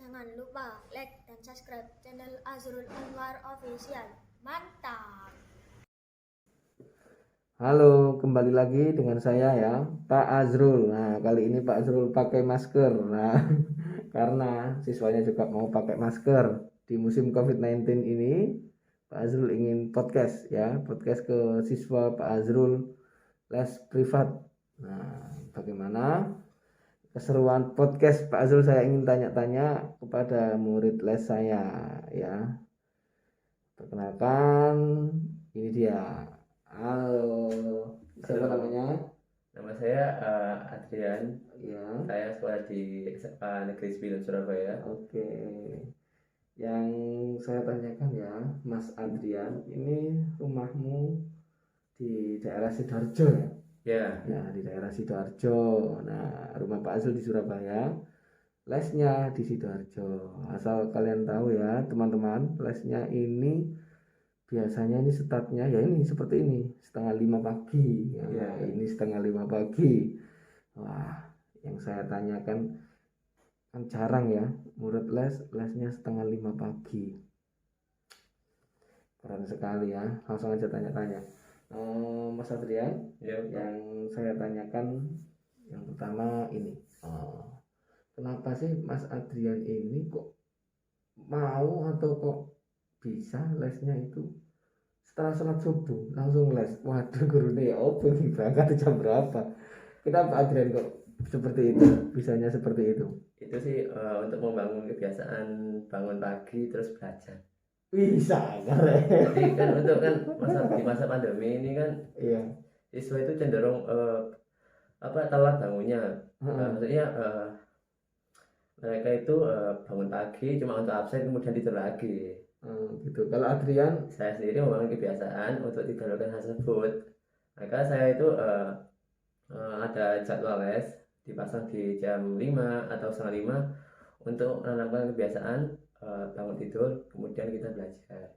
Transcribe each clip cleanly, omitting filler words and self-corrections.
Jangan lupa like dan subscribe channel Azrul Anwar Official. Mantap. Halo, kembali lagi dengan saya ya, Pak Azrul. Nah, kali ini Pak Azrul pakai masker. Nah, karena siswanya juga mau pakai masker di musim COVID-19 ini, Pak Azrul ingin podcast ya, podcast ke siswa Pak Azrul les privat. Nah, bagaimana keseruan podcast Pak Azrul? Saya ingin tanya-tanya kepada murid les saya ya. Perkenalkan, ini dia. Halo, siapa namanya? Nama saya Adrian. Ya, Saya sekolah di SMA Negeri 9 Surabaya. oke. Yang saya tanyakan ya, Mas Adrian, ini rumahmu di daerah Sidoarjo ya? Ya, Ya, di daerah Sidoarjo. Nah, rumah Pak Azul di Surabaya, lesnya di Sidoarjo. Asal kalian tahu ya, teman-teman, lesnya ini biasanya ini startnya ya ini seperti ini 4:30 pagi ya, Ya. ini 4:30 pagi. Wah, yang saya tanyakan kan jarang ya murid lesnya 4:30 pagi, keren sekali ya. Langsung aja tanya-tanya. Mas Adrian, ya, yang saya tanyakan yang pertama ini, kenapa sih Mas Adrian ini kok mau atau kok bisa lesnya itu setelah sholat subuh langsung les? Waduh, gurune ya opo iki, berangkat jam berapa? Kenapa Adrian kok seperti itu, bisanya seperti itu? itu sih untuk membangun kebiasaan bangun pagi terus belajar. Bisa keren. Jadi kan untuk kan di masa pandemi ini kan Iya. siswa itu cenderung telat bangunnya. Maksudnya mereka itu bangun pagi cuma untuk absen kemudian tidur lagi. Gitu. Kalau Adrian, Saya sendiri membangun kebiasaan untuk tidak melakukan hal tersebut. Maka saya itu ada jadwal les dipasang di jam 5 atau setengah 5 untuk menanamkan kebiasaan bangun tidur kemudian kita belajar.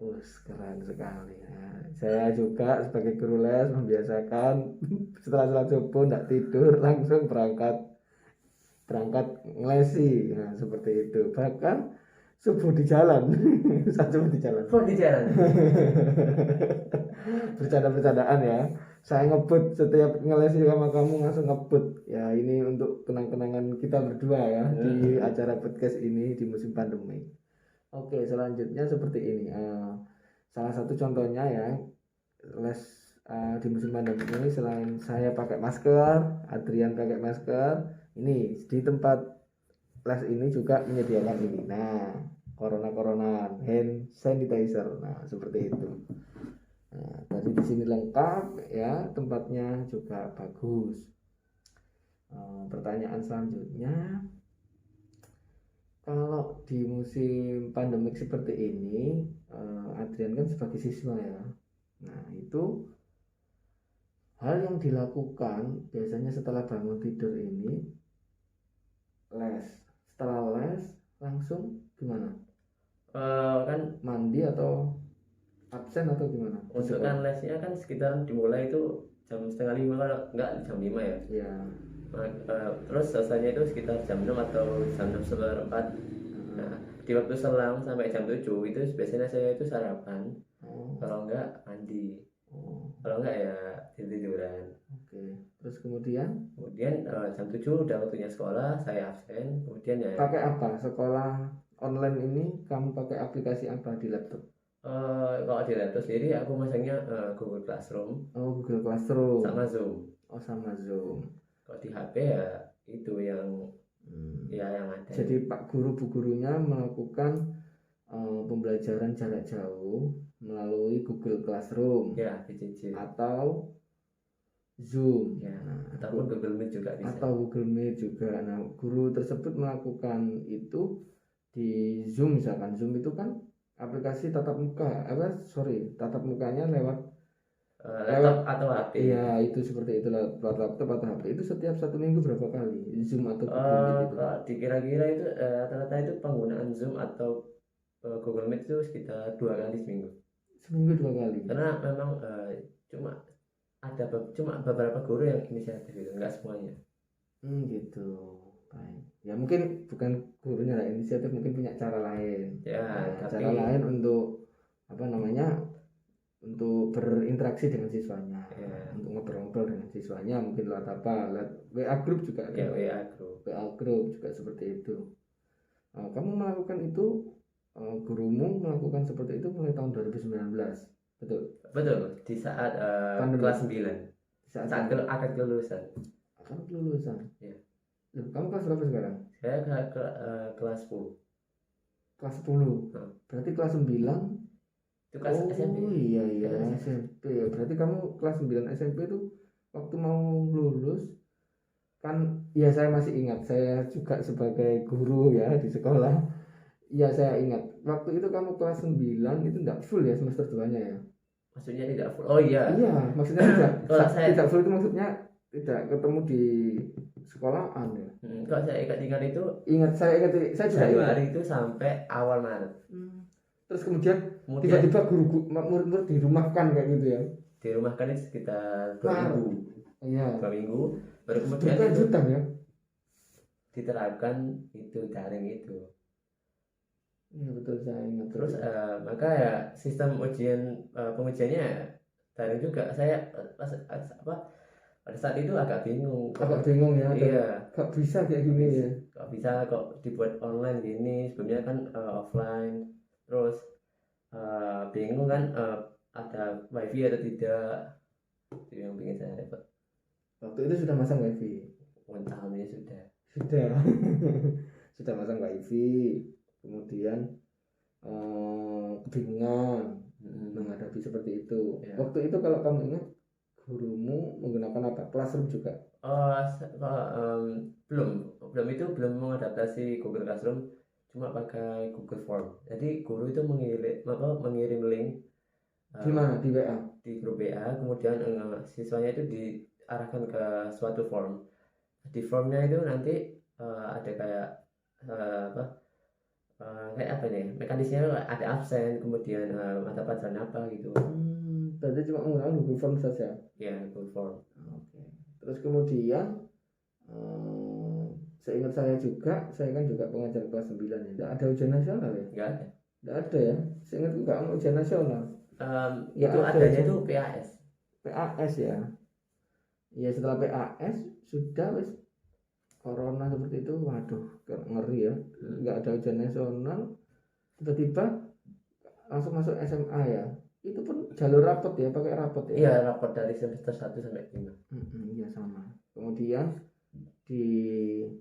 keren sekali. Nah, saya juga sebagai guru les membiasakan setelah sholat subuh tidak tidur, langsung berangkat ngelesi. Nah, seperti itu. Bahkan subuh di jalan. Saat subuh di jalan. Oh, di jalan. Bercanda-bercandaan ya. Saya ngebut setiap ngelesi sama kamu, langsung ngebut. Ya, ini untuk kenang-kenangan kita berdua ya di acara podcast ini di musim pandemi. Oke, selanjutnya seperti ini. Salah satu contohnya ya, les di musim pandemi ini, selain saya pakai masker, Adrian pakai masker, ini di tempat les ini juga menyediakan ini. Nah, corona hand sanitizer. Nah, seperti itu. Nah, tadi di sini lengkap ya, tempatnya juga bagus. Pertanyaan selanjutnya, kalau di musim pandemik seperti ini, Adrian kan sebagai siswa ya. Nah, itu hal yang dilakukan biasanya setelah bangun tidur ini les. Setelah les langsung gimana? Kan Mandi atau absen atau gimana? untuk kan lesnya kan sekitaran dimulai itu jam 4:30 kalau enggak jam 5 ya. Ya. Terus selesainya itu sekitar jam 6 atau jam 6:04. Nah, di waktu selang sampai jam 7 itu biasanya saya itu sarapan. Kalau enggak mandi. Kalau enggak ya tiduran. Oke. Terus kemudian jam 7 udah waktunya sekolah, saya absen. Kemudian ya pakai apa? Sekolah online ini kamu pakai aplikasi apa di laptop? kalau di laptop sendiri aku masangnya Google Classroom Google Classroom sama Zoom. sama Zoom. Kalau di HP ya itu yang yang ada. Jadi Pak Guru Bu Gurunya melakukan pembelajaran jarak jauh melalui Google Classroom Ya, PJJ atau Zoom ya, ataupun Google Meet juga bisa. Atau Google Meet juga. Nah, guru tersebut melakukan itu di Zoom misalkan. Zoom itu kan aplikasi tatap muka. Tatap mukanya lewat laptop atau HP. Iya, itu seperti itu, lewat laptop atau HP. Itu setiap 1 minggu berapa kali Zoom atau Google Meet itu? Dikira-kira itu rata-rata itu penggunaan Zoom atau Google Meet itu sekitar 2 kali seminggu. Seminggu 2 kali. Karena memang cuma beberapa guru yang inisiatif itu, enggak semuanya. Gitu. Baik. Ya mungkin bukan gurunya lah inisiatif, mungkin punya cara lain. Ya, Nah, tapi cara lain untuk apa namanya? Untuk berinteraksi dengan siswanya, ya, untuk ngobrol-ngobrol dengan siswanya, mungkin lewat apa? Lewat WA group juga ya kan? WA group. WA group juga seperti itu. Kamu melakukan itu, gurumu melakukan seperti itu mulai tahun 2019, betul? Betul, di saat Pandemi. kelas 9. Saat Saat akad kelulusan. kamu kelulusan. Ya. Loh, kamu kelas berapa sekarang? Saya kelas 10. Kelas 10. Hmm. Berarti kelas 9. Itu kelas SMP. Oh iya Kelas SMP. Berarti kamu kelas 9 SMP itu waktu mau lulus kan, ya saya masih ingat, saya juga sebagai guru ya di sekolah. Ya saya ingat waktu itu kamu kelas 9 itu enggak full ya semester 2-nya ya. Maksudnya tidak full. Oh iya. Iya, maksudnya tidak Kalau saya tidak full itu maksudnya tidak ketemu di sekolahan ya. Kalau saya ingat itu Ingat, saya ingat, saya juga ingat. Januari itu sampai awal Maret. Terus kemudian Kemudian tiba-tiba murid-murid dirumahkan kayak gitu ya. di rumah kan itu sekitar 2 Maret. minggu. Iya. 2 minggu baru kemudian itu Berkelanjutan ya. diterapkan itu daring itu. Iya betul, saya ingat. Terus maka ya sistem pengujiannya daring juga. Saya pada saat itu agak bingung. Agak bingung ya. Iya. Gak bisa kayak gini ya. Kok bisa kok dibuat online gini? Sebelumnya kan offline. Terus bingung kan ada wifi atau tidak. Itu yang bikin saya repot. Waktu itu sudah masang wifi. Tahunnya sudah. Sudah masang wifi. Kemudian kebingungan menghadapi seperti itu. Ya. Waktu itu kalau kamu ingat, gurumu menggunakan apa? Classroom juga? Belum mengadaptasi Google Classroom, cuma pakai Google Form. Jadi guru itu mengirim link Di mana? Di WA? di grup WA, kemudian siswanya itu diarahkan ke suatu form. Di formnya itu nanti ada kayak kayak apa nih? Mekanismnya ada absen, kemudian mata pelajaran apa gitu. Berarti cuma menggunakan Google Form saja. Ya, Google Form. Oke. Terus kemudian seingat saya juga, saya kan juga pengajar kelas 9 ya. Tidak ada ujian nasional ya? Enggak ada. Tidak ada ya. Seingat enggak ada ujian nasional. Ya, Itu ada adanya ujian. itu PAS. PAS ya. Ya setelah PAS sudah wis corona seperti itu, waduh ngeri ya. Enggak ada ujian nasional. Tiba-tiba langsung masuk SMA ya. Itu pun jalur rapot ya, pakai rapot ya. Iya, rapot dari semester 1 sampai 5. Iya sama. Kemudian dinilai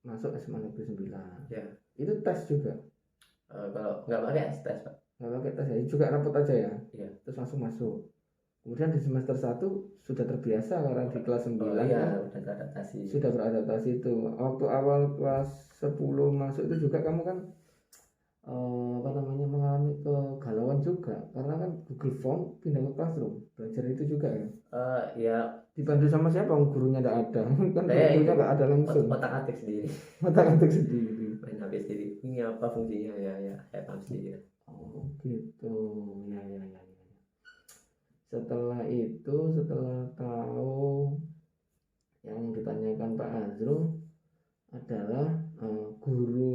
masuk SMA Negeri 9. Ya. Itu tes juga. Kalau nggak pakai tes, Pak. Nggak pakai tes ya, juga rapot aja ya. Iya. Terus langsung masuk. Kemudian di semester 1 sudah terbiasa karena di kelas 9 iya, kan udah beradaptasi. sudah beradaptasi itu. Waktu awal kelas 10 masuk itu juga kamu kan mengalami kegalauan juga karena kan Google Form pindah ke Classroom. Belajar itu juga ya. Ya, Dibantu sama siapa? Gurunya tidak ada. Kan saya gurunya nggak ada langsung. otak-atik sendiri. Otak-atik sendiri. Main HP sendiri. Ini apa fungsinya? Ya, saya paham sendiri. Oh gitu. Ya. Setelah tahu yang ditanyakan Pak Azrul adalah guru,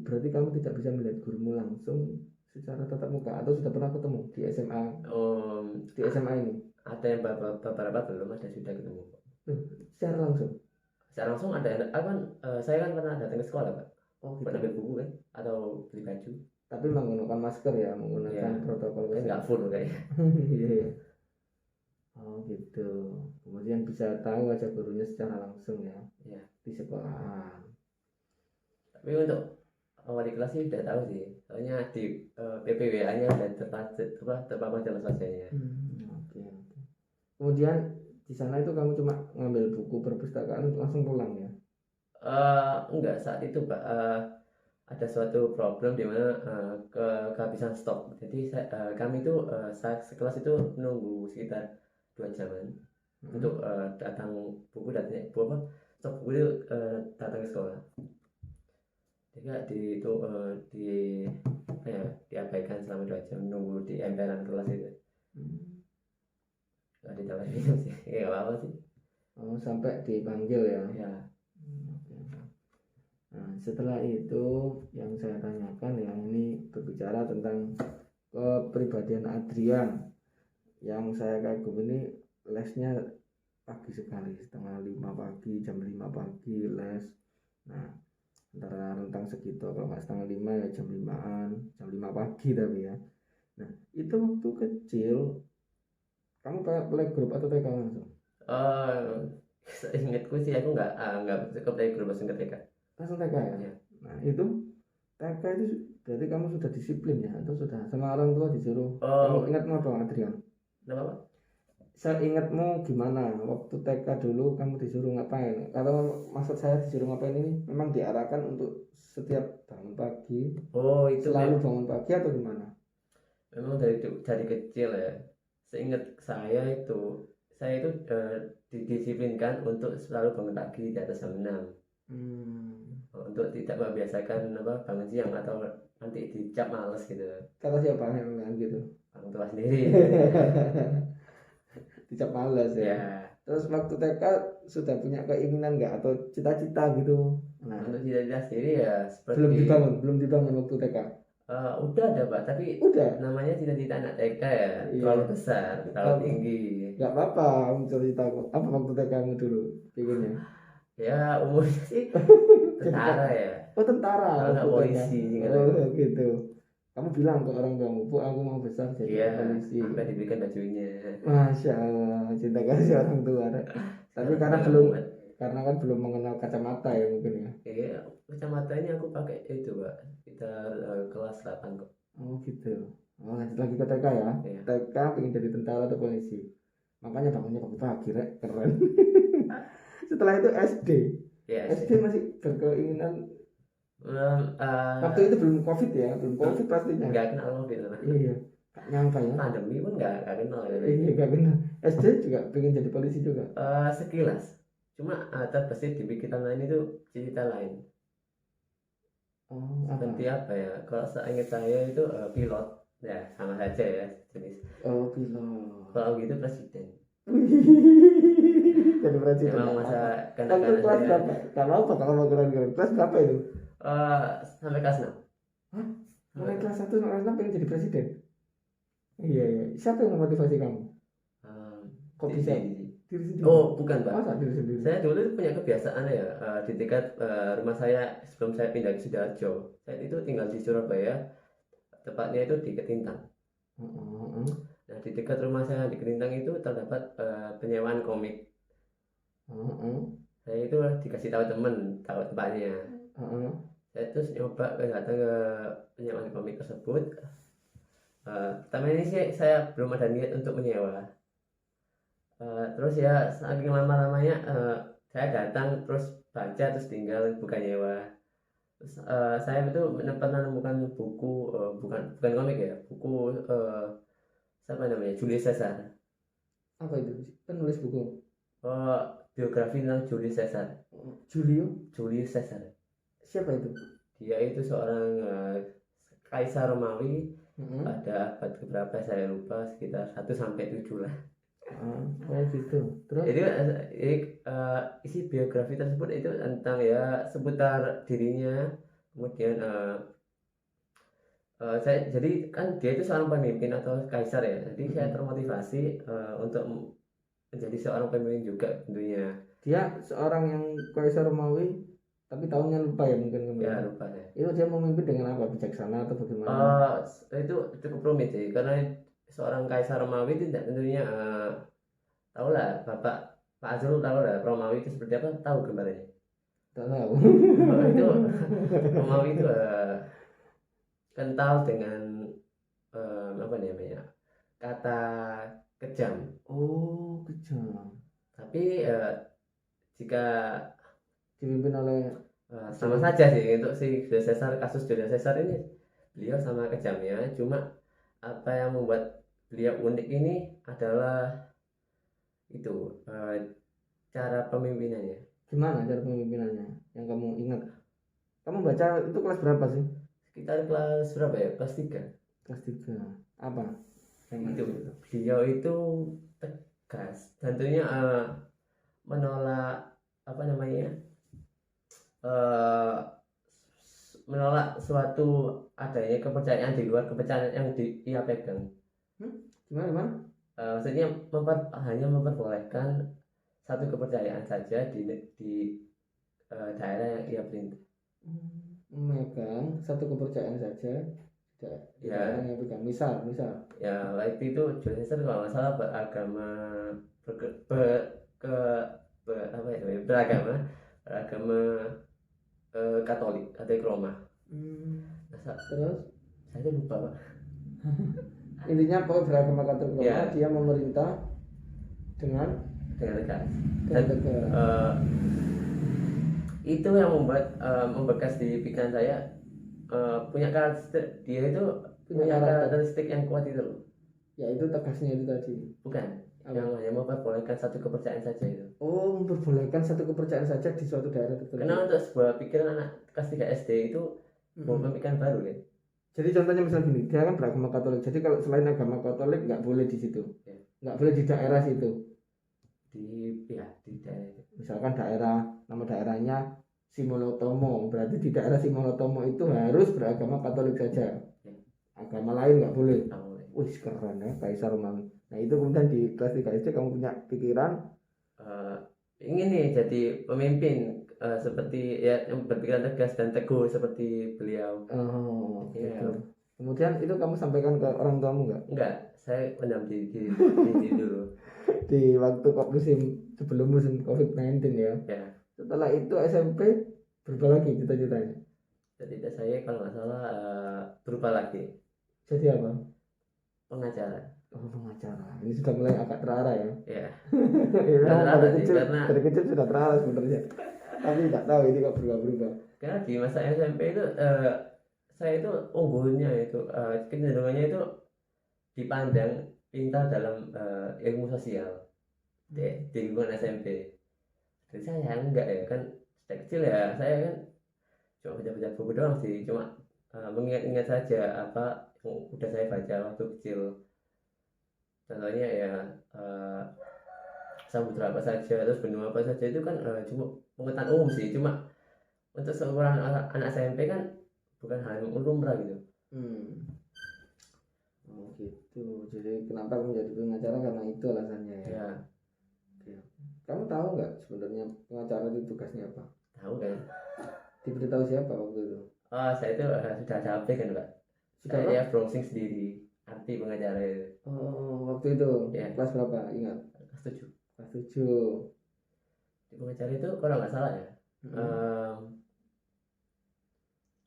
berarti kamu tidak bisa melihat gurumu langsung secara tatap muka atau sudah pernah ketemu di SMA? Di SMA ini Ada yang beberapa belum, ada sudah ketemu. secara langsung? Secara langsung ada. Saya kan pernah datang ke sekolah, Pak. Oh Pernah gitu. beli buku kan, atau beli baju. Tapi menggunakan masker ya, menggunakan Iya. protokol Nggak kesehatan. full kayaknya. Iya. Oh gitu. Kemudian bisa tahu aja gurunya secara langsung ya. Iya. Di sekolahan. Tapi untuk wali kelas sih udah tahu sih. Soalnya di PPWA-nya udah terpampang jelas wajahnya. Oke. Kemudian di sana itu kamu cuma ngambil buku perpustakaan langsung pulang ya? Enggak, saat itu Pak ada suatu problem di mana kehabisan stok. Jadi kami itu sekelas itu menunggu sekitar 2 jaman untuk datang buku stok buku itu datang ke sekolah. Jadi diabaikan selama 2 jam nunggu di emperan kelas itu. Nggak ditawarin minum sih, nggak apa-apa sih. Oh, sampai dipanggil ya? Ya. setelah itu yang saya tanyakan yang ini berbicara tentang kepribadian Adrian. Yang saya kagum ini lesnya pagi sekali, setengah 5 pagi, jam 5 pagi les. Nah, antara rentang segitu, kalau nggak setengah 5 ya jam 5-an, jam 5 pagi tapi ya. Nah, itu waktu kecil kamu kayak playgroup atau TK langsung? Seingatku sih aku nggak ke playgroup langsung ke TK. Langsung TK ya? Iya. Nah, itu TK itu berarti kamu sudah disiplin ya, atau sudah sama orang tua disuruh? Kamu ingatmu apa, Adrian? Kenapa, Pak? Saya ingatmu gimana waktu TK dulu kamu disuruh ngapain? Kalau maksud saya disuruh ngapain ini memang diarahkan untuk setiap bangun pagi, Itu selalu bangun pagi atau gimana? memang dari kecil ya. Seingat saya itu didisiplinkan untuk selalu bangun pagi di atas jam 6. Untuk tidak membiasakan bangun siang atau nanti dicap males gitu. Kata siapa yang bilang gitu? Orang tua sendiri. Dicap males ya. Ya. Terus waktu TK sudah punya keinginan nggak atau cita-cita gitu? Nah, Untuk cita-cita sendiri ya seperti belum dibangun waktu TK. Udah ada Pak, tapi Udah. namanya cita-cita anak TK ya, Iya. terlalu besar, terlalu Apa? tinggi. Nggak apa-apa, kamu cerita apa waktu TK kamu dulu pinginnya? Ya umurnya sih tentara ya. Oh, tentara. Kalau nggak waktu polisi TK. sih, Oh gitu. Kamu bilang ke orang tuamu, Bu, aku mau besar jadi Iya, polisi. sampai diberikan bajunya. Masya Allah, cinta kasih orang tua. Tapi karena kan belum mengenal kacamata ya mungkin ya. Iya, kacamata ini aku pakai itu Pak, kita kelas 8 kok. Oh gitu. Oh, lanjut lagi ke TK ya. Iya. TK pengen jadi tentara atau polisi. Makanya bangunnya pagi-pagi, Rek. Keren. Setelah itu SD. Ya, SD masih berkeinginan. waktu Waktu itu belum COVID ya, belum COVID pastinya. nggak kenal COVID lah. Iya. Gak nyangka ya. Pandemi pun nggak kenal ya. Iya, gak kenal. SD juga pengen jadi polisi juga. Sekilas, cuma terbesit di pikiran lain itu cerita lain. Oh, apa? Seperti apa ya? Kalau seingat saya itu pilot, ya sama saja ya jenis. Oh, pilot. Kalau gitu presiden. Jadi presiden. Memang masa Waktu kanak-kanak kelas saya berapa? Kalau apa kalau mau keren-keren? Kelas berapa itu? sampai kelas 6. Hah? Mulai kelas 1 sampai kelas 6 pengen jadi presiden? Iya, iya. Siapa yang memotivasi kamu? Kok bisa? Diri sendiri? Oh, bukan Pak. Masa diri sendiri? Saya dulu itu punya kebiasaan ya di dekat rumah saya sebelum saya pindah ke Sidoarjo. Saya itu tinggal di Surabaya, tepatnya itu di Ketintang. Nah, di dekat rumah saya di Ketintang itu terdapat penyewaan komik. Saya itu dikasih tahu temen, tahu tempatnya. Saya terus nyoba datang ke penyewaan komik tersebut. Pertama ini sih saya belum ada niat untuk menyewa. Terus ya saking lama-lamanya saya datang terus baca terus tinggal bukan nyewa. Terus saya itu pernah menemukan buku bukan komik ya, buku siapa namanya, Julius Caesar. Apa itu? Penulis buku? Biografi tentang Julius Caesar. Julius Caesar. Siapa itu? Dia itu seorang kaisar Romawi pada abad keberapa saya lupa, sekitar 1 sampai 7 lah. Oh gitu. Terus? Jadi isi biografi tersebut itu tentang ya seputar dirinya. Kemudian saya jadi kan dia itu seorang pemimpin atau kaisar ya. Jadi saya termotivasi untuk menjadi seorang pemimpin juga tentunya. Dia seorang yang kaisar Romawi tapi tahunnya lupa ya mungkin kamu. Ya lupa ya. Itu dia memimpin dengan apa? Bijaksana atau bagaimana? Itu cukup rumit sih karena seorang kaisar Romawi itu tidak tentunya tahu lah Pak Azrul, tahu lah Romawi itu seperti apa, tahu gambarnya? Tak tahu. Itu Romawi itu kental dengan apa namanya, kata kejam. Oh, kejam. Tapi jika Dipimpin oleh sama saja sih untuk si Julius Caesar, kasus Julius Caesar ini beliau sama kejamnya, cuma apa yang membuat beliau unik ini adalah itu cara pemimpinannya. Gimana cara pemimpinannya yang kamu ingat? Kamu baca itu kelas berapa sih? Sekitar kelas berapa ya? Kelas 3. Kelas 3. Apa? Itu beliau itu tegas, tentunya menolak apa namanya menolak suatu adanya kepercayaan di luar kepercayaan yang ia pegang. Gimana? Maksudnya hanya memperbolehkan satu kepercayaan saja di daerah yang ia perintah. Memegang satu kepercayaan saja di Ya. daerah yang pegang. Misal. Ya, waktu itu Julius Caesar kalau nggak salah beragama beragama Katolik Roma. Nah, Terus saya lupa Pak. intinya pokoknya beragama Katolik Roma, Ya. dia memerintah dengan tegas. dengan Dan tegas. itu yang membekas di pikiran saya, punya karakteristik, dia itu punya karakteristik yang kuat itu loh. Ya itu tegasnya itu tadi. Bukan, Apa? yang hanya memperbolehkan satu kepercayaan saja itu. Oh, memperbolehkan satu kepercayaan saja di suatu daerah tertentu. Karena untuk sebuah pikiran anak kelas 3 SD itu bukan pemikiran baru kan. Jadi contohnya misalnya gini, dia kan beragama Katolik. Jadi kalau selain agama Katolik nggak boleh di situ, Ya. nggak boleh di daerah situ. Di daerah itu. Misalkan nama daerahnya Simonotomo, berarti di daerah Simonotomo itu harus beragama Katolik saja. Ya. Agama lain nggak boleh. Nggak boleh. Wih keren ya, Kaisar Romawi. Nah itu kemudian di kelas 3 SD kamu punya pikiran Ingin nih jadi pemimpin, seperti ya yang berpikiran tegas dan teguh seperti beliau. gitu. Iya. Kemudian itu kamu sampaikan ke orang tuamu nggak? Enggak, saya pendam diri dulu. Di waktu sebelum musim COVID-19 ya. Ya, Setelah itu SMP berubah lagi cita-citanya. jadi saya kalau nggak salah berubah lagi Jadi apa? pengacara. Oh, pengacara. Ini sudah mulai agak terarah ya. Ya, Ya, terarah sih, karena dari kecil sudah terarah sebenarnya. Tapi tidak tahu ini kok berubah-berubah. karena di masa SMP itu saya itu unggulnya itu kecenderungannya itu dipandang pintar dalam ilmu sosial di lingkungan SMP. Jadi saya enggak ya kan, sejak kecil ya saya kan cuma baca-baca buku doang sih, cuma mengingat-ingat saja apa yang udah saya baca waktu kecil. Contohnya ya samudra apa saja, terus benua apa saja, itu kan cuma pengetahuan umum sih, cuma untuk seorang anak SMP kan bukan hal yang lumrah gitu. Oh gitu. Jadi kenapa kamu menjadi pengacara karena itu alasannya ya? Ya, Oke. Kamu tahu nggak sebenarnya pengacara itu tugasnya apa? tahu kan. Diberitahu siapa waktu itu? Saya itu sudah ada HP kan Pak. Sudah apa? Saya browsing sendiri arti pengacara itu. Oh, waktu itu Ya. kelas berapa? Ingat? Setuju. Kelas 7. Di pengacara itu kalau nggak salah ya,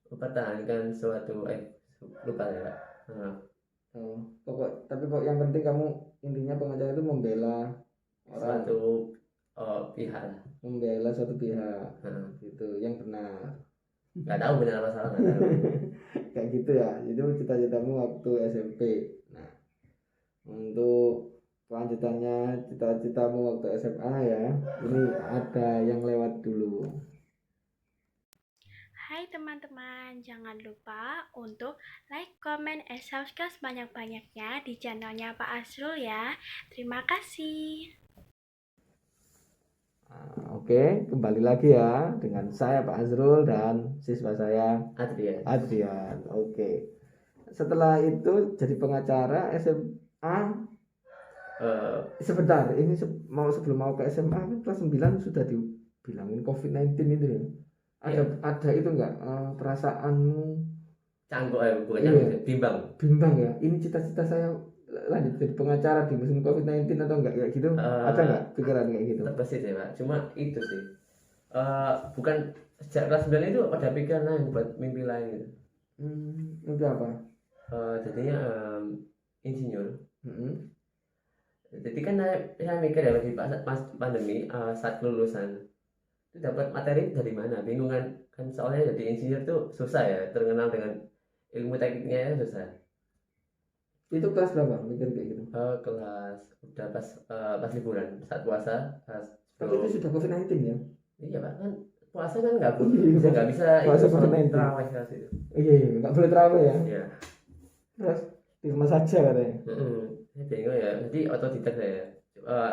mempertahankan suatu lupa ya Pak. Tapi yang penting kamu intinya pengacara itu membela orang, Suatu pihak lah. membela suatu pihak Nah, gitu yang benar. nggak tahu benar apa salah, nggak tahu. Kayak gitu ya. Itu cita-citamu waktu SMP. Nah, untuk kelanjutannya cita-citamu waktu SMA ya. Ini ada yang lewat dulu. Hai teman-teman, jangan lupa untuk like, comment, and subscribe sebanyak-banyaknya di channelnya Pak Azrul ya. Terima kasih. Oke, kembali lagi ya dengan saya Pak Azrul dan siswa saya Adrian. Oke. Setelah itu jadi pengacara SMA. Sebentar, ini sebelum mau ke SMA kan kelas 9 sudah dibilangin COVID-19 itu ya. Ada itu enggak perasaanmu Canggung, bukan Iya. canggung, bimbang ya? Ini cita-cita saya lanjut jadi pengacara di musim COVID-19 atau enggak kayak gitu? Ada enggak pikiran kayak gitu? terbesit ya Pak. Cuma itu sih, bukan sejak kelas 9 itu ada pikiran lain buat mimpi lain gitu. Mimpi apa? Jadinya insinyur. Mm-mm. Jadi kan saya mikir ya lagi pas pandemi, saat kelulusan itu dapat materi dari mana, bingung kan soalnya jadi insinyur tuh susah ya, terkenal dengan ilmu tekniknya ya susah. Itu kelas berapa mikir kayak gitu? Kelas udah pas liburan saat puasa, Tapi itu sudah COVID-19 ya? iya Pak, kan puasa kan nggak Iya, bisa puasa itu sholat COVID-19. tarawih kelas itu. Iya, nggak boleh terawih ya? Iya. Terus di rumah saja katanya. Saya bingung ya, jadi otodidak saya.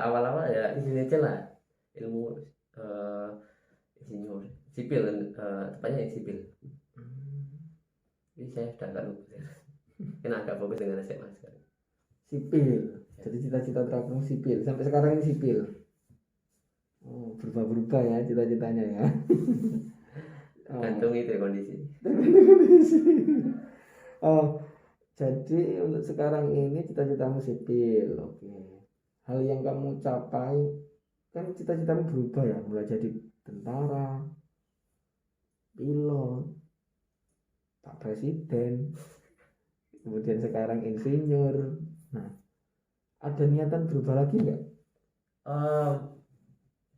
Awal-awal ya di sini aja lah ilmu insinyur sipil, tepatnya sipil. Tapi saya sudah agak lupa ya. Karena agak fokus dengan SMA sekarang. Sipil. Jadi cita-cita terakhirmu sipil. Sampai sekarang ini sipil. Oh, berubah-berubah ya cita-citanya ya. Oh. Gantung itu ya kondisi. Oh, jadi untuk sekarang ini cita-citamu sipil. Oke. Hal yang kamu capai kan cita-citamu berubah ya, mulai jadi tentara, pilot, Pak Presiden, kemudian sekarang insinyur. Nah, ada niatan berubah lagi nggak?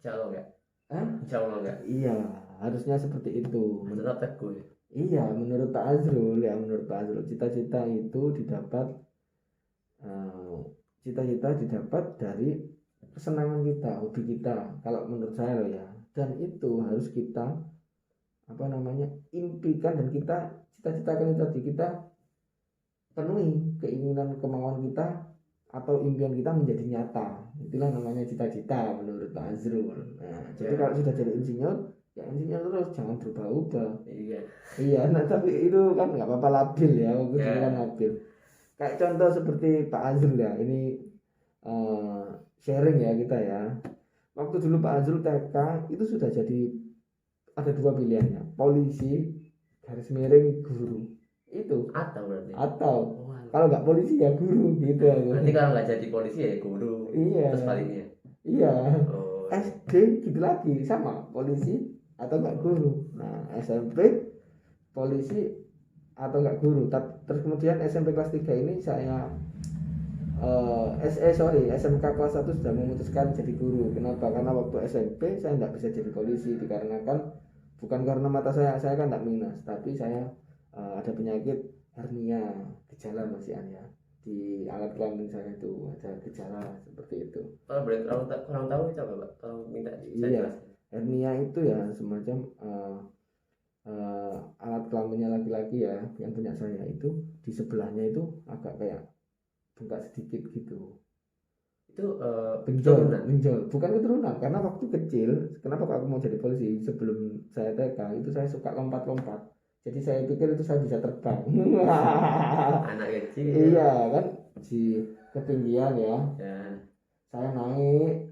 Insya Allah enggak. Hah? Insya Allah enggak. Iya, harusnya seperti itu. Tetap teguh ya. Iya, menurut Pak Azrul ya, menurut Pak Azrul cita-cita itu didapat cita-cita didapat dari kesenangan kita, hobi kita. Kalau menurut saya loh ya, dan itu harus kita impikan dan kita cita-citakan itu tadi kita penuhi keinginan kemauan kita atau impian kita menjadi nyata. Itulah namanya cita-cita menurut Pak Azrul. Nah, jadi kalau sudah jadi insinyur, ya insinyur terus, jangan berubah-ubah. Iya, nah tapi itu kan nggak apa-apa, labil ya, waktu itu kan labil. Kayak contoh seperti Pak Azrul ya, ini sharing ya kita ya. Waktu dulu Pak Azrul TK itu sudah jadi ada dua pilihannya, polisi garis miring guru. Itu Atau berarti. atau kalau nggak polisi ya guru gitu. Berarti kalau nggak jadi polisi ya guru. Iya. Terus baliknya. Iya. Oh. SD gitu lagi sama polisi atau nggak guru. Nah SMP polisi atau nggak guru. Terus kemudian SMP kelas 3 ini saya SMK kelas 1 sudah memutuskan jadi guru. Kenapa? Karena waktu SMP saya nggak bisa jadi polisi dikarenakan bukan karena mata saya kan nggak minus, tapi saya ada penyakit hernia, gejala masih ya di alat kelamin saya itu ada gejala seperti itu. Kalau boleh kurang tahu itu apa Pak? Tolong minta saya Iya, jelaskan. hernia itu ya semacam alat kelaminnya laki-laki ya yang punya saya itu di sebelahnya itu agak kayak bengkak sedikit gitu. Itu Benjol, bukan keturunan, karena waktu kecil, kenapa aku mau jadi polisi sebelum saya TK itu saya suka lompat-lompat. Jadi saya pikir itu saya bisa terbang. anak kecil. Iya kan, di ketinggian ya. Saya naik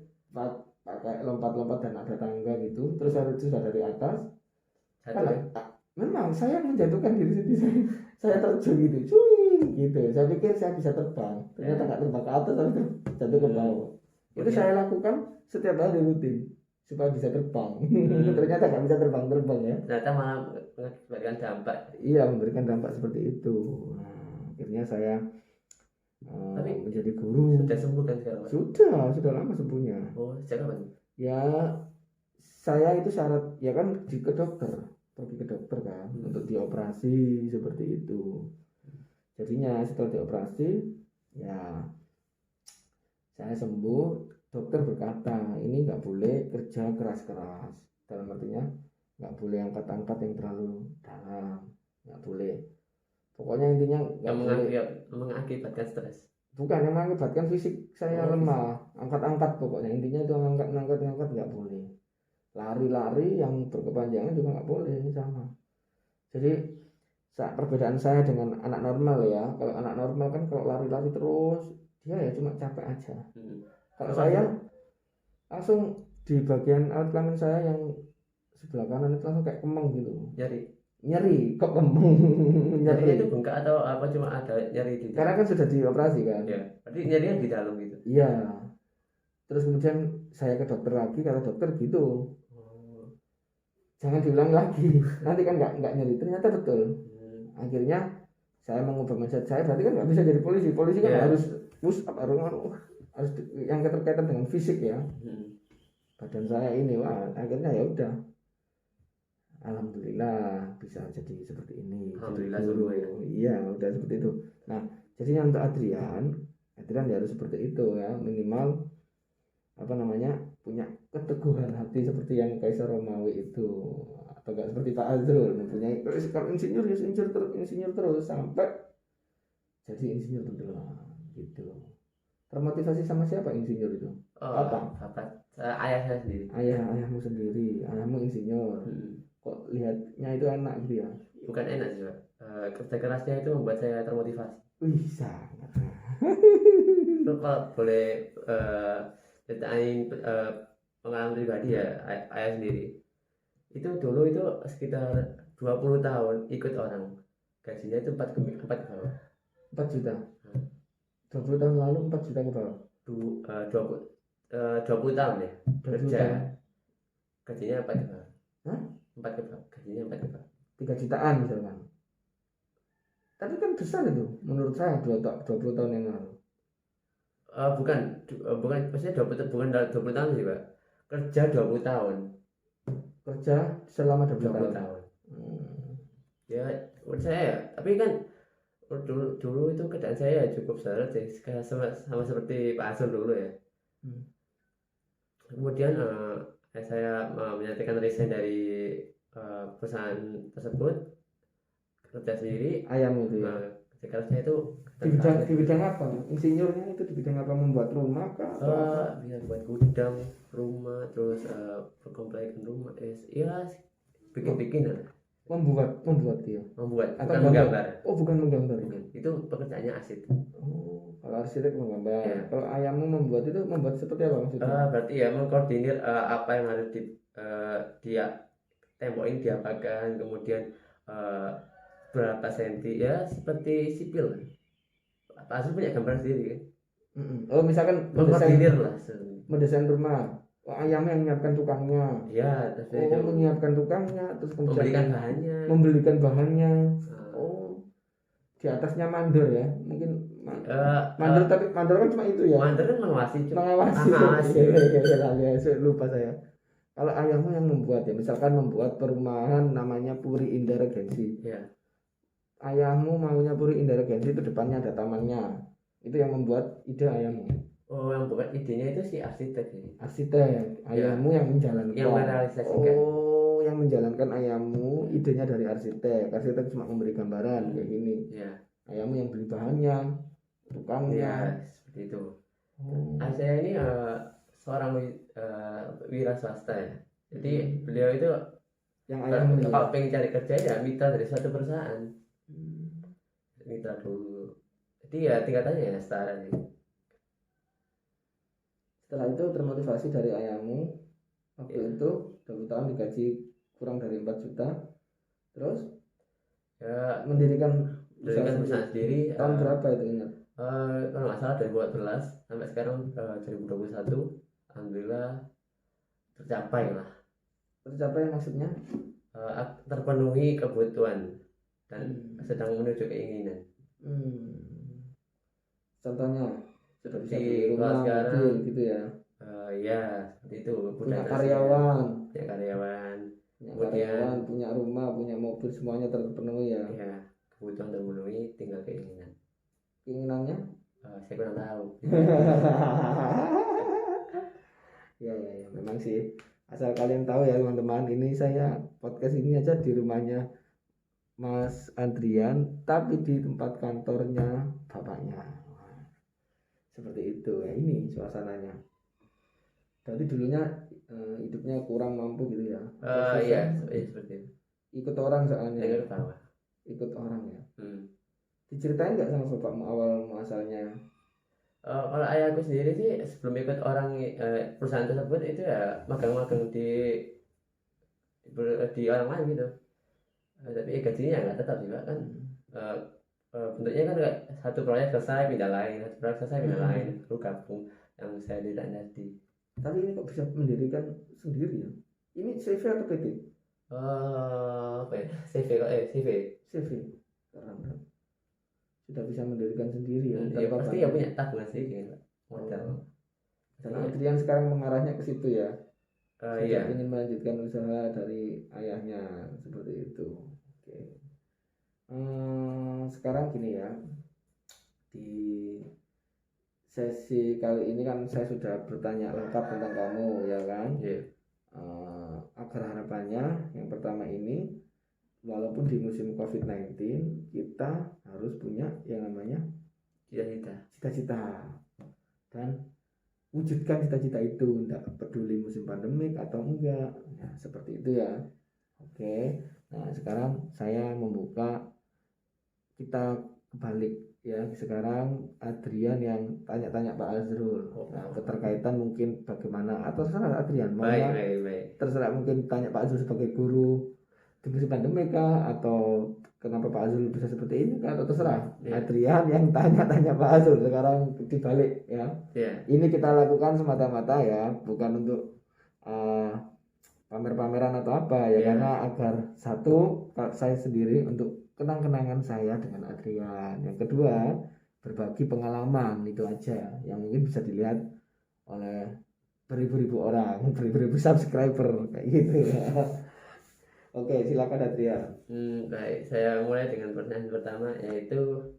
pakai lompat-lompat dan ada tangga gitu. Terus saya sudah dari atas. Memang saya menjatuhkan diri sendiri. Saya terjun gitu, cuy gitu. Saya pikir saya bisa terbang. Ternyata nggak terbang ke atas, tapi jatuh ke bawah. Itu saya lakukan setiap hari rutin supaya bisa terbang. Ternyata nggak bisa terbang ya. Ternyata malah memberikan dampak. Iya, memberikan dampak seperti itu. Nah, akhirnya saya Tapi menjadi guru. Sudah sembuh kan sekarang Pak? Sudah lama sembuhnya. Oh, sejak kapan? Ya, saya itu syarat ya kan pergi ke dokter kan untuk dioperasi seperti itu. Jadinya setelah dioperasi ya saya sembuh. Dokter berkata ini nggak boleh kerja keras-keras, dalam artinya nggak boleh angkat-angkat yang terlalu dalam, nggak boleh. Pokoknya intinya nggak boleh mengakibatkan stres. Bukan yang mengakibatkan fisik saya lemah, angkat-angkat pokoknya intinya itu angkat nggak boleh. Lari-lari yang berkepanjangan juga nggak boleh sama. Jadi perbedaan saya dengan anak normal ya, kalau anak normal kan kalau lari-lari terus dia ya cuma capek aja. Kalau saya langsung di bagian alat kelamin saya yang sebelah kanan itu langsung kayak kemeng gitu. Nyeri kok kemeng. Nyeri itu bengkak atau apa, cuma ada nyeri di. Karena kan sudah dioperasi kan. Iya. Berarti nyerinya di dalam gitu. Iya. Terus kemudian saya ke dokter lagi, kata dokter gitu. Jangan diulang lagi. Nanti kan nggak nyeri. Ternyata betul. Akhirnya saya mengubah mindset saya, berarti kan nggak bisa jadi polisi. Polisi kan harus push up, harus yang keterkaitan dengan fisik ya. Badan saya ini, wah akhirnya ya udah, alhamdulillah bisa jadi seperti ini. Alhamdulillah jadi guru. ya. Iya udah seperti itu. Nah jadinya untuk Adrian ya harus seperti itu ya, minimal punya keteguhan hati seperti yang Kaisar Romawi itu, atau enggak seperti Pak Azrul mempunyai, kalau insinyur ya insinyur terus sampai jadi insinyur tenggelam gitu. Termotivasi sama siapa insinyur itu? Bapak. Ayah saya sendiri. Ayahmu sendiri. Ayahmu insinyur. Kok lihatnya itu enak gitu ya? Bukan enak sih Pak. kerja kerasnya itu membuat saya termotivasi. Wih, sangat. Itu kalau boleh ceritain pengalaman pribadi ya, ayah sendiri itu dulu itu sekitar 20 tahun ikut orang, gajinya itu 4 ke bawah. 4 juta. 20 tahun lalu 4 juta ke bawah. 20 tahun ya 20 kerja, tahun. gajinya 4 ke bawah. Hah? 4 ke bawah, gajinya 4 ke bawah. 3 jutaan misalkan. Tapi kan besar itu menurut saya 20 tahun yang lalu. Bukan maksudnya 20 tahun sih Pak, kerja 20 tahun. Kerja selama 20 tahun. Ya menurut saya, tapi kan dulu itu keadaan saya cukup sederhana sih, sama seperti Pak Azul dulu ya. Kemudian saya menyatakan resign dari perusahaan tersebut, kerja sendiri. Ayam itu ya. Kerja kerasnya itu Di bidang apa? Insinyurnya itu di bidang apa? Membuat rumah kah? bisa buat gudang rumah, terus perkomplaikan rumah, ya bikin lah. Membuat dia. Membuat, Atau bukan menggambar. Oh, bukan menggambar. Bukan. Itu pekerjaannya arsitek. Oh, kalau arsitek menggambar. Ya. Kalau ayammu membuat itu membuat seperti apa maksudnya? Berarti ya mengkoordinir apa yang harus dia tembokin, diapakan, kemudian berapa senti, ya seperti sipil. Pak Azul punya gambar sendiri kan? Oh, misalkan Mengkoordinir lah. mendesain rumah. Oh, ayamnya yang menyiapkan tukangnya. Ya, terus itu menyiapkan tukangnya, terus kemudian membelikan bahannya. Oh, di atasnya mandor ya, mungkin Mandor, tapi mandor kan cuma itu ya. Mandor kan mengawasi. Ya, saya lupa saya. Kalau ayahmu yang membuat ya, misalkan membuat perumahan namanya Puri Indah Regensi. Ya. Ayahmu maunya Puri Indah Regensi itu depannya ada tamannya. Itu yang membuat ide ayahmu. Oh, yang bukan idenya itu si arsitek ini. Arsitek, ayahmu yang menjalankan. Yang merealisasikan. Oh, yang menjalankan ayahmu, idenya dari arsitek. Arsitek cuma memberi gambaran kayak gini. Ya. Ayahmu yang beli bahannya, tukangnya. Ya, seperti itu. Oh. Saya ini seorang wira swasta ya. Jadi beliau itu Yang ayahmu kalau pengen cari kerja ya mitra dari suatu perusahaan. Mitra dulu. Jadi ya tingkatannya ya setara sih. Setelah itu termotivasi dari ayahmu waktu itu 20 tahun digaji kurang dari 4 juta. Terus Ya mendirikan perusahaan sendiri. Tahun berapa itu ingat? Kalau nggak salah 2014 sampai sekarang 2021, alhamdulillah tercapai lah. Tercapai maksudnya? Terpenuhi kebutuhan dan sedang menuju keinginan. Contohnya Seperti kalau sekarang mobil gitu ya. Ya seperti itu. Punya karyawan, Kemudian punya rumah, punya mobil, semuanya terpenuhi ya. ya kebutuhan terpenuhi, tinggal keinginan. Keinginannya? Saya kurang tahu. Ya, memang sih. Asal kalian tahu ya teman-teman, ini saya podcast ini aja di rumahnya Mas Adrian, tapi di tempat kantornya bapaknya. Seperti itu ya, ini suasananya. Berarti dulunya hidupnya kurang mampu gitu ya. Iya, seperti itu. Ikut orang soalnya. Saya tahu. Ikut orang ya. Diceritain nggak sama bapakmu awal muasalnya? Kalau ayahku sendiri sih sebelum ikut orang perusahaan tersebut itu ya magang-magang di orang lain gitu. Tapi gajinya nggak tetap juga kan. Bentuknya kan kayak satu proyek selesai pindah lain, satu proyek selesai pindah lain, lalu gabung yang saya tidak tadi. Tapi ini kok bisa mendirikan sendiri ya? Ini CV atau PT? Apa ya? CV. Keren. Sudah bisa mendirikan sendiri ya. Ya pasti ya punya tabungan sendiri kan, modal. Dan Adrian sekarang mengarahnya ke situ ya. Iya. Ingin melanjutkan usaha dari ayahnya seperti itu. Oke. Sekarang gini ya, di sesi kali ini kan saya sudah bertanya lengkap tentang kamu ya kan. Agar harapannya yang pertama ini, walaupun di musim COVID-19 kita harus punya yang namanya cita-cita dan wujudkan cita-cita itu, tidak peduli musim pandemik atau enggak. Nah, seperti itu ya. Oke. Nah, sekarang saya membuka kita kebalik ya, sekarang Adrian yang tanya-tanya Pak Azrul. Nah, keterkaitan mungkin bagaimana atau terserah Adrian mau Baik, ya, baik, baik. terserah mungkin tanya Pak Azrul sebagai guru di musim pandemi kah, atau kenapa Pak Azrul bisa seperti ini kah, atau terserah. Iya. Adrian yang tanya-tanya Pak Azrul sekarang dibalik ya. Ya, Ini kita lakukan semata-mata ya, bukan untuk pamer-pameran atau apa ya, Iya. karena agar satu, saya sendiri untuk kenang-kenangan saya dengan Adrian. Yang kedua, berbagi pengalaman, itu aja yang mungkin bisa dilihat oleh beribu-ribu orang, beribu-ribu subscriber kayak gitu ya. Oke, silakan Adrian. baik. Saya mulai dengan pertanyaan pertama, yaitu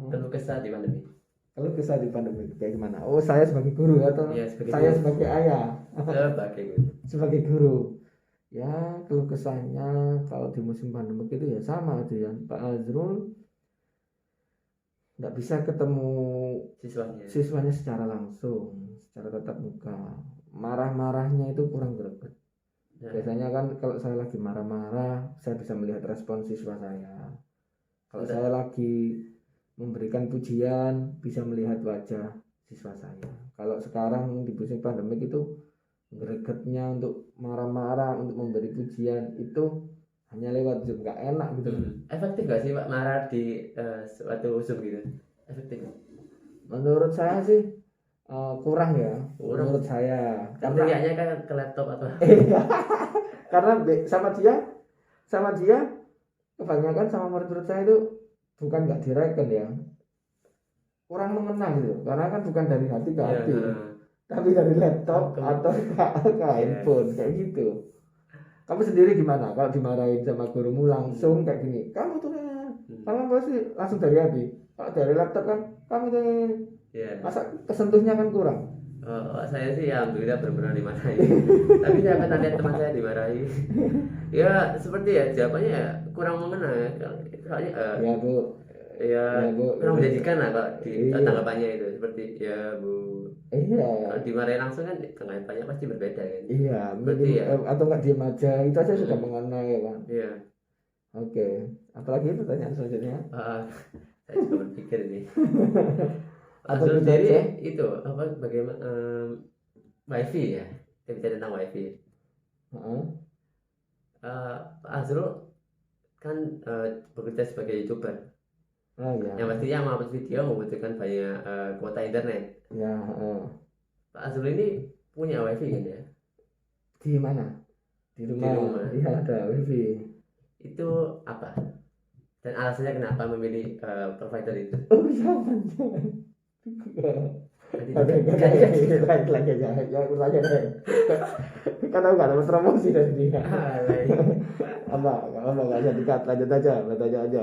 keluh kesah di pandemi. Kalau kesah di pandemi kayak gimana? Oh, saya sebagai guru atau Iya, sebagai saya guru. sebagai ayah? Sebagai guru. Sebagai guru ya, keluh kesahnya kalau di musim pandemi itu ya sama Adrian. Pak Azrul nggak bisa ketemu Siswanya. siswanya secara langsung, secara tatap muka. Marah-marahnya itu kurang greget. Nah, Biasanya kan kalau saya lagi marah-marah, saya bisa melihat respon siswa saya. Kalau Betul. saya lagi memberikan pujian, bisa melihat wajah siswa saya. Kalau sekarang di musim pandemik itu gregetnya untuk marah-marah, untuk memberi pujian itu hanya lewat Zoom, nggak enak gitu. Efektif gak sih Pak marah di suatu Zoom gitu? Efektif nggak? Menurut saya sih kurang ya. Kurang. Menurut saya Kan karena teriaknya kan ke laptop atau karena sama dia kebanyakan sama murid-murid saya itu bukan nggak direken ya, kurang mengena gitu, karena kan bukan dari hati ke Iya, hati, tapi dari laptop Ke- atau ke handphone kayak gitu. Kamu sendiri gimana kalau dimarahin sama gurumu langsung kayak gini? Kamu tuh kamu pasti langsung dari hati. Kalau dari laptop kan kamu tuh Iya. masa kesentuhnya kan kurang. Saya sih alhamdulillah belum pernah dimarahi. Tapi saya pernah lihat teman saya dimarahi. Ya seperti ya jawabannya ya kurang mengena ya. Soalnya Ya Bu, ya ya, Bu. kurang menjanjikan lah kalau di Iya. tanggapannya itu seperti ya Bu. Iya. Kalau dimarahi langsung kan tanggapannya pasti berbeda kan. Iya, Berarti ya. atau nggak diem aja, itu aja sudah mengena ya kan. Iya. Oke, apalagi pertanyaan selanjutnya? Saya juga berpikir ini. Atau Azrul kita sendiri aja? itu apa bagaimana wifi ya? Kita bicara tentang wifi. Heeh. Pak Azrul kan bekerja sebagai YouTuber. Oh ya, Yang pastinya mengupload video membutuhkan banyak kuota internet. ya. Pak Azrul ini punya wifi kan ya? Di mana? Di rumah. rumah. Iya ada wifi. Itu apa? Dan alasannya kenapa memilih provider itu? Oh jangan. Nanti Oke, lagi aja. Ya aku tanya deh. Kan aku nggak dapat promosi dari dia. baik. Apa nggak usah dikat, lanjut aja, bertanya aja.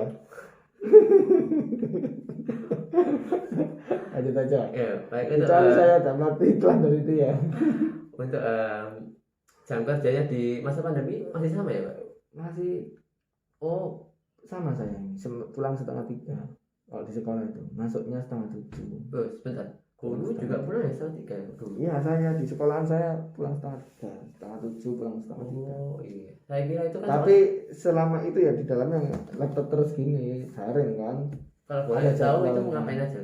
Lanjut aja. Ya, baik itu Kecuali saya dapat iklan dari dia. untuk jam kerjanya di masa pandemi masih sama ya Pak? Masih, oh sama saya, pulang 2:30 kalau di sekolah itu, masuknya 6:30. Oh, sebentar. Guru juga pulang ya setengah 3 ya dulu. Iya, saya di sekolahan saya pulang 6:30, 6:30 pulang 6:30. Oh iya. Saya kira itu kan Tapi selama itu ya di dalamnya laptop terus gini, sharing kan. kalau boleh ada tahu jadwal. itu mau ngapain aja?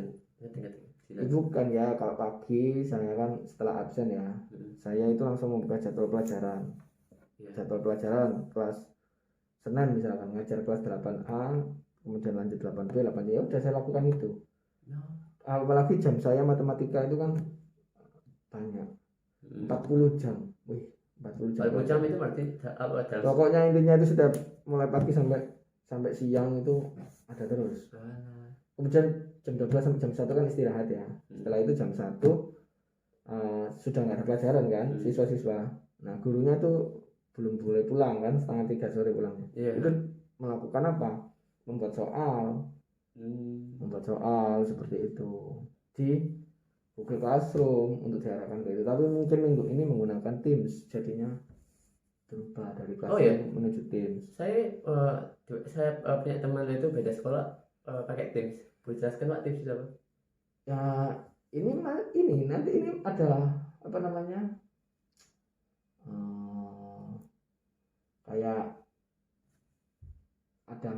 Ngerti. Itu kan ya kalau pagi saya kan setelah absen ya, saya itu langsung membuka jadwal pelajaran. Iya. Jadwal pelajaran kelas Senin misalkan ngajar kelas 8A, kemudian lanjut 8B, 8C, ya udah saya lakukan itu. Apalagi jam saya matematika itu kan banyak, 40 jam. Wih, 40 jam. 40 jam itu berarti apa dalam Pokoknya intinya itu sudah mulai pagi sampai siang itu ada terus. Kemudian jam 12 sampai jam 1 kan istirahat ya. Setelah itu jam 1 sudah nggak ada pelajaran kan, siswa-siswa. Nah gurunya tuh belum boleh pulang kan, 2:30 sore pulangnya. Iya. Itu melakukan apa? Membuat soal seperti itu di Google Classroom untuk diarahkan ke itu. Tapi mungkin minggu ini menggunakan Teams, jadinya berubah dari Classroom menuju Teams. Saya punya teman itu beda sekolah pakai Teams. Boleh jelaskan Pak Teams itu apa? Ya ini nanti ini ada apa namanya, kayak ada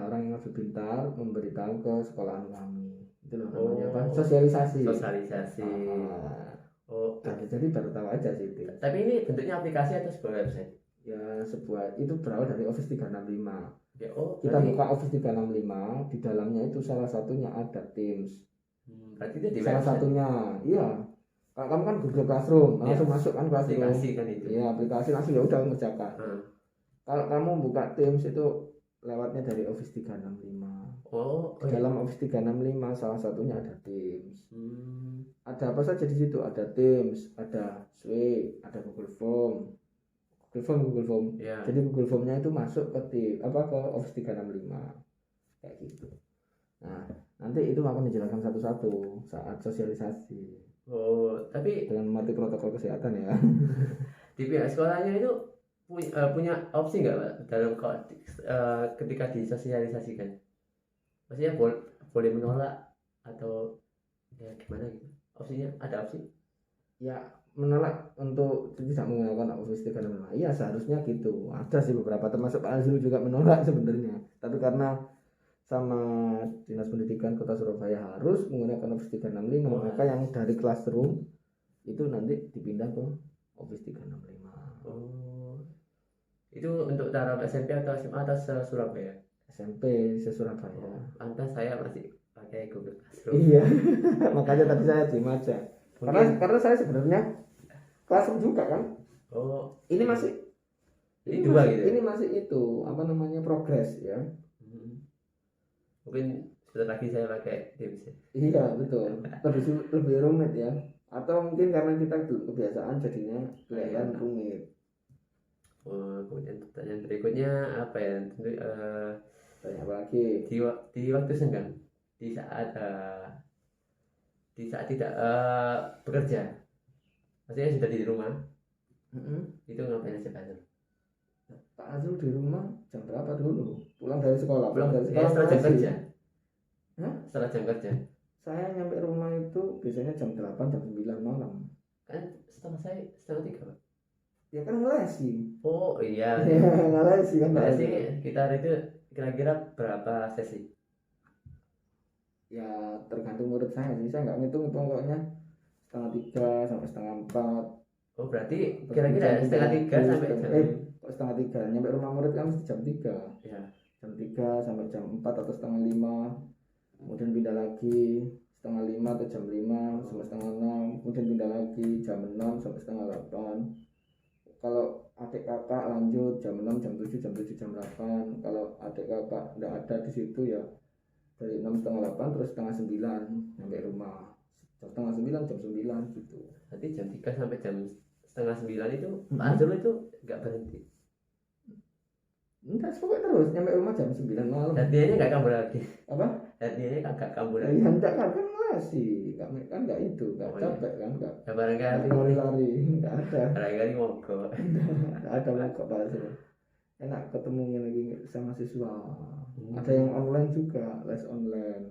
orang yang lebih pintar memberitahu ke sekolahan kami. Itu loh namanya Oh. apa? Sosialisasi. Sosialisasi. Ah, Oh, jadi baru tahu aja sih itu. tapi ini bentuknya aplikasi atau sebuah website? Ya sebuah itu berawal dari Office 365. Ya, oh, Kita berarti, buka Office 365, di dalamnya itu salah satunya ada Teams. berarti itu di Salah website. satunya, iya. Kalau kamu kan Google Classroom, Iya. langsung masuk kan Classroom. Aplikasi kan itu. Iya, aplikasi langsung ya udah ngerjakan. Hmm. Kalau kamu buka Teams itu lewatnya dari Office 365. Oh, Di dalam Office 365 salah satunya ada Teams. Ada apa saja di situ? Ada Teams, ada Suite, ada Google Form. Google Form. ya. Jadi Google Form-nya itu masuk ke ke Office 365. Kayak gitu. Nah, nanti itu akan dijelaskan satu-satu saat sosialisasi Oh, tapi dengan mematuhi protokol kesehatan ya. di pihak sekolahnya itu punya opsi nggak, Pak, dalam ketika disosialisasikan? Maksudnya boleh menolak atau ya gimana gitu? Opsinya ada opsi? Ya, menolak untuk tidak menggunakan Office 365. Iya, seharusnya gitu. Ada sih beberapa termasuk Pak Azrul juga menolak sebenarnya. Tapi karena sama Dinas Pendidikan Kota Surabaya harus menggunakan Office 365, Oh. maka yang dari Classroom itu nanti dipindah ke Office 365. Oh, itu untuk taraf SMP atau SMA atau Surabaya? SMP se-Surabaya. Oh, lantas saya masih pakai Google Classroom. Iya. Makanya tadi saya diem aja. Mungkin- Karena saya sebenarnya Classroom juga kan. Oh, Ini masih ini dua masih- gitu. Ini masih itu apa namanya progres ya. Mungkin sebentar lagi saya pakai Teams ya. Iya betul. Lebih rumit ya. Atau mungkin karena kita belum kebiasaan jadinya kelihatan rumit. Oh, kemudian pertanyaan berikutnya apa ya? Tentu Banyak lagi. di waktu senggang, di saat tidak bekerja, maksudnya sudah di rumah, itu ngapain aja, Pak Azrul? Pak Azrul di rumah jam berapa dulu? Pulang dari sekolah. Pulang dari Ya, sekolah. setelah jam masih. kerja. Hah? Setelah jam kerja. Saya nyampe rumah itu biasanya jam 8 jam 9 malam. Kan setelah saya setengah 3, Pak. Ya kan ngelesi. Oh iya. Ya ngelesi kan. Pak Berarti Azrul. kita itu kira-kira berapa sesi? Ya tergantung murid saya sih. Saya nggak ngitung pokoknya setengah 3 sampai setengah 4. Oh berarti Terus kira-kira jam setengah 3 tiga, sampai jam- jam. Kok setengah 3 nyampe rumah murid kan mesti jam 3. Ya. Jam 3 sampai jam 4 atau setengah 5, kemudian pindah lagi setengah 5 atau jam 5 sampai setengah 6, kemudian pindah lagi jam 6 sampai setengah 8. Kalau adik kakak lanjut jam 6 jam 7 jam 7 jam 8. Kalau adik kakak tidak ada di situ ya dari 6 setengah 8 terus setengah 9 sampai rumah, jam setengah 9 jam 9 gitu. Berarti jam 3 sampai jam setengah 9 itu Mhm. Pak Azrul itu nggak berhenti. Enggak, pokoknya terus nyampe rumah jam 9 malam. Latihannya nggak kambuh lagi. Apa? Latihannya nggak kambuh Ya lagi. enggak kan ngelesi, kan enggak itu, enggak Oh, iya. capek kan, enggak Ya barangkali lari-lari, enggak ada. barangkali mogok. Enggak ada mogok Pak Azrul. Enak ketemunya lagi sama siswa. Ada yang online juga, les online.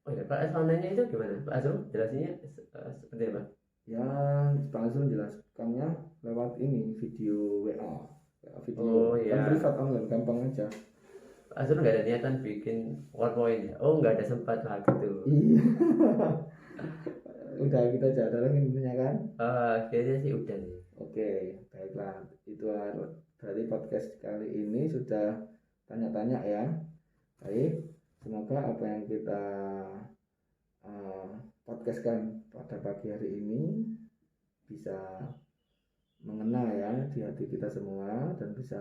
Oh ya, Pak online-nya itu gimana? Pak Azrul jelasinnya seperti apa? Ya, Pak Azrul jelaskannya lewat ini video WA. Video Oh, kan iya. privat online, gampang aja. Pak Azrul nggak ada niatan bikin PowerPoint ya? Oh nggak ada sempat lah gitu. Iya. Udah kita aja, ada lagi yang kan? Kayaknya sih udah nih. Oke, baiklah. Itu dari podcast kali ini sudah tanya-tanya ya. Baik, semoga apa yang kita podcastkan pada pagi hari ini bisa mengena ya di hati kita semua dan bisa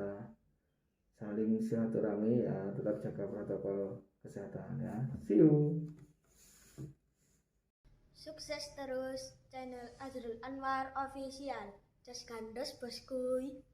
saling silaturahmi ya, tetap jaga protokol kesehatan ya. See you. Sukses terus channel Azrul Anwar Official. Just gandos boskuy.